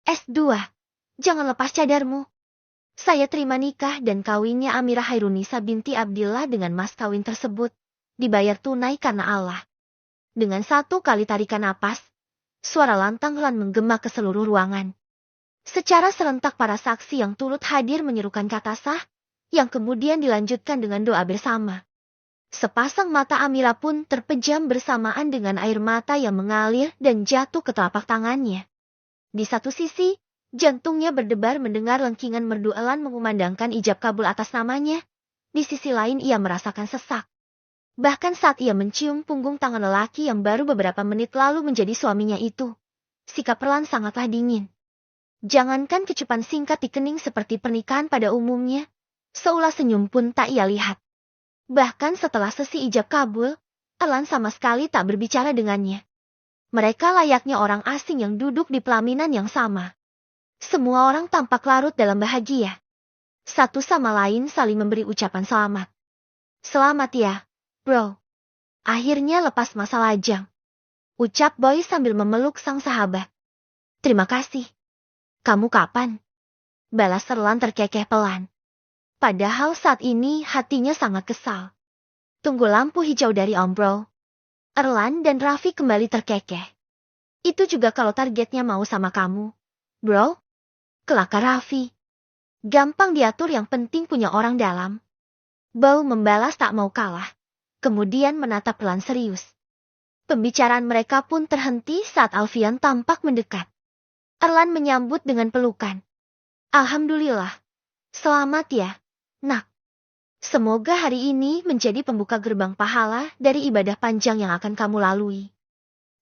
S2. Jangan lepas cadarmu. Saya terima nikah dan kawinnya Amirah Hairunisa binti Abdillah dengan mas kawin tersebut. Dibayar tunai karena Allah. Dengan satu kali tarikan napas, suara lantang Ran menggema ke seluruh ruangan. Secara serentak para saksi yang turut hadir menyerukan kata sah, yang kemudian dilanjutkan dengan doa bersama. Sepasang mata Amirah pun terpejam bersamaan dengan air mata yang mengalir dan jatuh ke telapak tangannya. Di satu sisi, jantungnya berdebar mendengar lengkingan merdu Elan mengumandangkan ijab kabul atas namanya. Di sisi lain ia merasakan sesak. Bahkan saat ia mencium punggung tangan lelaki yang baru beberapa menit lalu menjadi suaminya itu, sikap Elan sangatlah dingin. Jangankan kecupan singkat di kening seperti pernikahan pada umumnya, seulas senyum pun tak ia lihat. Bahkan setelah sesi ijab kabul, Elan sama sekali tak berbicara dengannya. Mereka layaknya orang asing yang duduk di pelaminan yang sama. Semua orang tampak larut dalam bahagia. Satu sama lain saling memberi ucapan selamat. Selamat ya, bro. Akhirnya lepas masa lajang. Ucap Boy sambil memeluk sang sahabat. Terima kasih. Kamu kapan? Balas Erlan terkekeh pelan. Padahal saat ini hatinya sangat kesal. Tunggu lampu hijau dari Om Bro. Erlan dan Raffi kembali terkekeh. Itu juga kalau targetnya mau sama kamu, bro. Kelakar Raffi. Gampang diatur, yang penting punya orang dalam. Bau membalas tak mau kalah. Kemudian menatap Erlan serius. Pembicaraan mereka pun terhenti saat Alfian tampak mendekat. Erlan menyambut dengan pelukan. Alhamdulillah. Selamat ya, nak. Semoga hari ini menjadi pembuka gerbang pahala dari ibadah panjang yang akan kamu lalui.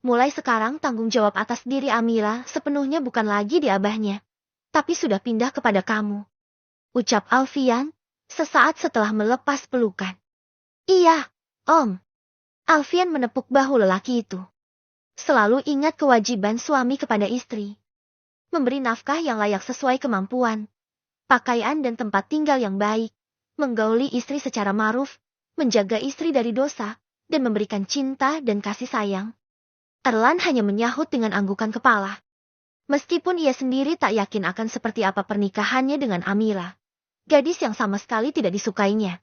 Mulai sekarang tanggung jawab atas diri Amirah sepenuhnya bukan lagi di abahnya, tapi sudah pindah kepada kamu. Ucap Alfian, sesaat setelah melepas pelukan. Iya, Om. Alfian menepuk bahu lelaki itu. Selalu ingat kewajiban suami kepada istri. Memberi nafkah yang layak sesuai kemampuan, pakaian dan tempat tinggal yang baik. Menggauli istri secara ma'ruf, menjaga istri dari dosa, dan memberikan cinta dan kasih sayang. Erlan hanya menyahut dengan anggukan kepala. Meskipun ia sendiri tak yakin akan seperti apa pernikahannya dengan Amirah, gadis yang sama sekali tidak disukainya.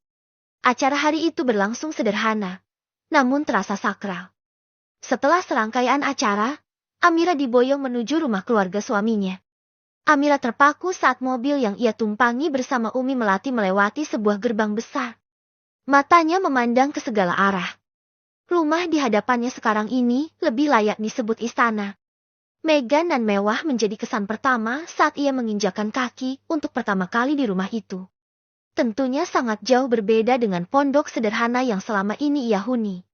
Acara hari itu berlangsung sederhana, namun terasa sakral. Setelah serangkaian acara, Amirah diboyong menuju rumah keluarga suaminya. Amirah terpaku saat mobil yang ia tumpangi bersama Umi Melati melewati sebuah gerbang besar. Matanya memandang ke segala arah. Rumah di hadapannya sekarang ini lebih layak disebut istana. Megah dan mewah menjadi kesan pertama saat ia menginjakan kaki untuk pertama kali di rumah itu. Tentunya sangat jauh berbeda dengan pondok sederhana yang selama ini ia huni.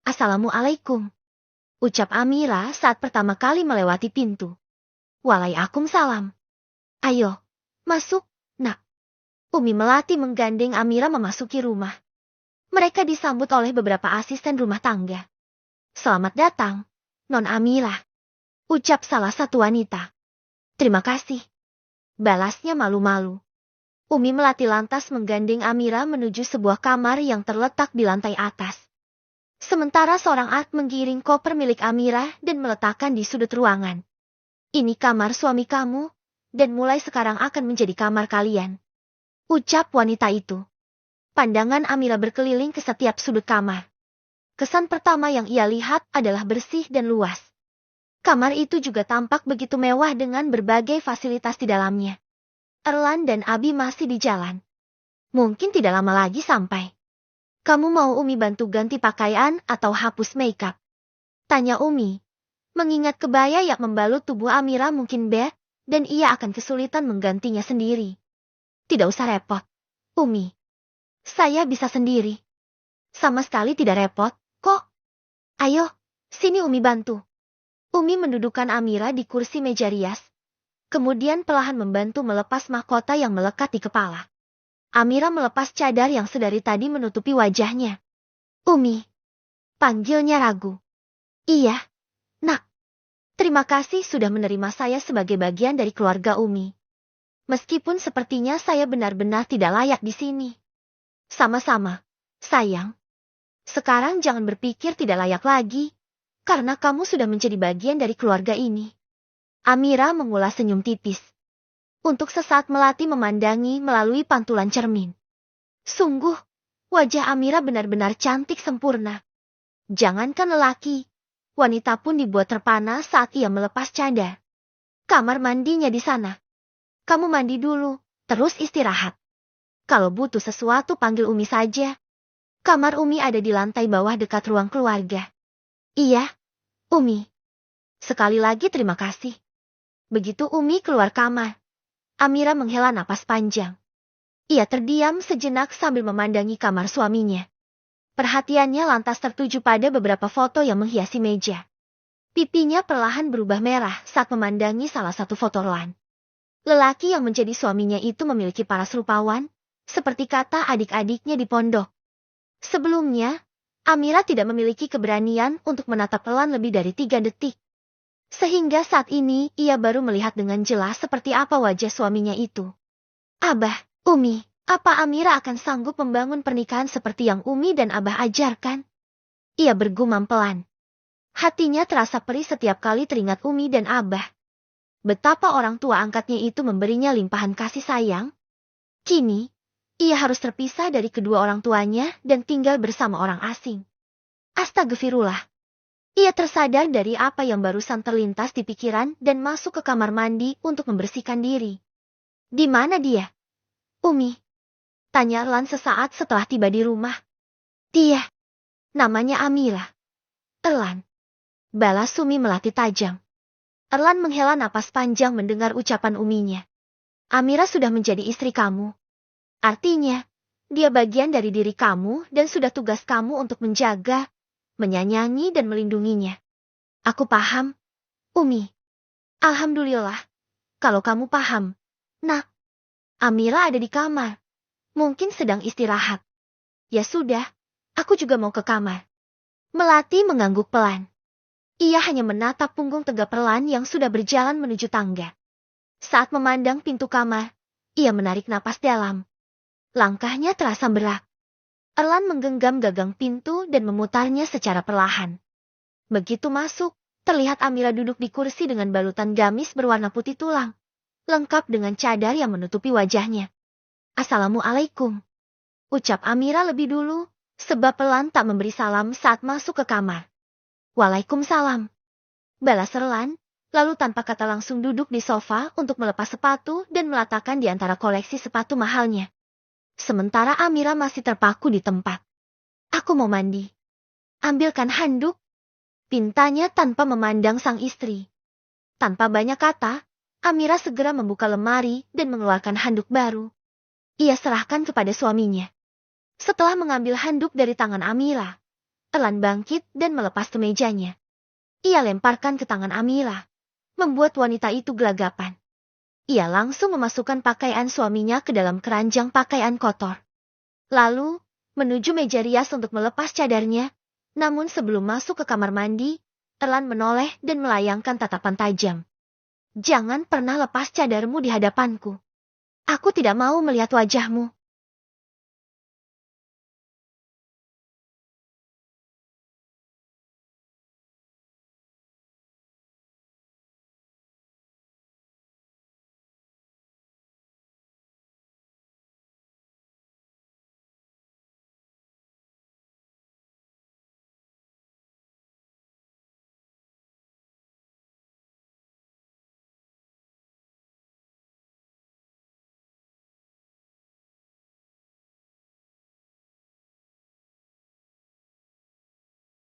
Assalamualaikum. Ucap Amirah saat pertama kali melewati pintu. Waalaikumsalam. Ayo, masuk, nak. Umi Melati menggandeng Amirah memasuki rumah. Mereka disambut oleh beberapa asisten rumah tangga. Selamat datang, Non Amirah. Ucap salah satu wanita. Terima kasih. Balasnya malu-malu. Umi Melati lantas menggandeng Amirah menuju sebuah kamar yang terletak di lantai atas. Sementara seorang ad menggiring koper milik Amirah dan meletakkan di sudut ruangan. Ini kamar suami kamu, dan mulai sekarang akan menjadi kamar kalian. Ucap wanita itu. Pandangan Amirah berkeliling ke setiap sudut kamar. Kesan pertama yang ia lihat adalah bersih dan luas. Kamar itu juga tampak begitu mewah dengan berbagai fasilitas di dalamnya. Erlan dan Abi masih di jalan. Mungkin tidak lama lagi sampai. Kamu mau Umi bantu ganti pakaian atau hapus makeup? Tanya Umi. Mengingat kebaya yang membalut tubuh Amirah mungkin bed, dan ia akan kesulitan menggantinya sendiri. Tidak usah repot, Umi. Saya bisa sendiri. Sama sekali tidak repot, kok. Ayo, sini Umi bantu. Umi mendudukkan Amirah di kursi meja rias. Kemudian perlahan membantu melepas mahkota yang melekat di kepala. Amirah melepas cadar yang sedari tadi menutupi wajahnya. Umi. Panggilnya ragu. Iya. Nak, terima kasih sudah menerima saya sebagai bagian dari keluarga Umi. Meskipun sepertinya saya benar-benar tidak layak di sini. Sama-sama, sayang. Sekarang jangan berpikir tidak layak lagi, karena kamu sudah menjadi bagian dari keluarga ini. Amira mengulas senyum tipis. Untuk sesaat Melati memandangi melalui pantulan cermin. Sungguh, wajah Amira benar-benar cantik sempurna. Jangankan lelaki, wanita pun dibuat terpana saat ia melepas cadar. Kamar mandinya di sana. Kamu mandi dulu, terus istirahat. Kalau butuh sesuatu panggil Umi saja. Kamar Umi ada di lantai bawah dekat ruang keluarga. Iya, Umi. Sekali lagi terima kasih. Begitu Umi keluar kamar, Amira menghela napas panjang. Ia terdiam sejenak sambil memandangi kamar suaminya. Perhatiannya lantas tertuju pada beberapa foto yang menghiasi meja. Pipinya perlahan berubah merah saat memandangi salah satu foto Erlan. Lelaki yang menjadi suaminya itu memiliki paras rupawan, seperti kata adik-adiknya di pondok. Sebelumnya, Amira tidak memiliki keberanian untuk menatap Erlan lebih dari 3 detik. Sehingga saat ini ia baru melihat dengan jelas seperti apa wajah suaminya itu. Abah, Umi, apa Amira akan sanggup membangun pernikahan seperti yang Umi dan Abah ajarkan? Ia bergumam pelan. Hatinya terasa perih setiap kali teringat Umi dan Abah. Betapa orang tua angkatnya itu memberinya limpahan kasih sayang. Kini, ia harus terpisah dari kedua orang tuanya dan tinggal bersama orang asing. Astagfirullah. Ia tersadar dari apa yang barusan terlintas di pikiran dan masuk ke kamar mandi untuk membersihkan diri. Di mana dia? Umi. Tanya Erlan sesaat setelah tiba di rumah. Dia. Namanya Amira. Erlan. Balas Umi Melati tajam. Erlan menghela napas panjang mendengar ucapan uminya. Amira sudah menjadi istri kamu. Artinya, dia bagian dari diri kamu dan sudah tugas kamu untuk menjaga, menyayangi dan melindunginya. Aku paham, Umi. Alhamdulillah, kalau kamu paham. Nak, Amira ada di kamar. Mungkin sedang istirahat. Ya sudah, aku juga mau ke kamar. Melati mengangguk pelan. Ia hanya menatap punggung tegap Erlan yang sudah berjalan menuju tangga. Saat memandang pintu kamar, ia menarik napas dalam. Langkahnya terasa berat. Erlan menggenggam gagang pintu dan memutarnya secara perlahan. Begitu masuk, terlihat Amira duduk di kursi dengan balutan gamis berwarna putih tulang, lengkap dengan cadar yang menutupi wajahnya. Assalamualaikum. Ucap Amira lebih dulu, sebab Erlan tak memberi salam saat masuk ke kamar. Waalaikumsalam. Balas Erlan, lalu tanpa kata langsung duduk di sofa untuk melepas sepatu dan meletakkan di antara koleksi sepatu mahalnya. Sementara Amira masih terpaku di tempat. Aku mau mandi. Ambilkan handuk. Pintanya tanpa memandang sang istri. Tanpa banyak kata, Amira segera membuka lemari dan mengeluarkan handuk baru. Ia serahkan kepada suaminya. Setelah mengambil handuk dari tangan Amira, Erlan bangkit dan melepas kemejanya. Ia lemparkan ke tangan Amira, membuat wanita itu gelagapan. Ia langsung memasukkan pakaian suaminya ke dalam keranjang pakaian kotor. Lalu, menuju meja rias untuk melepas cadarnya, namun sebelum masuk ke kamar mandi, Erlan menoleh dan melayangkan tatapan tajam. Jangan pernah lepas cadarmu di hadapanku. Aku tidak mau melihat wajahmu.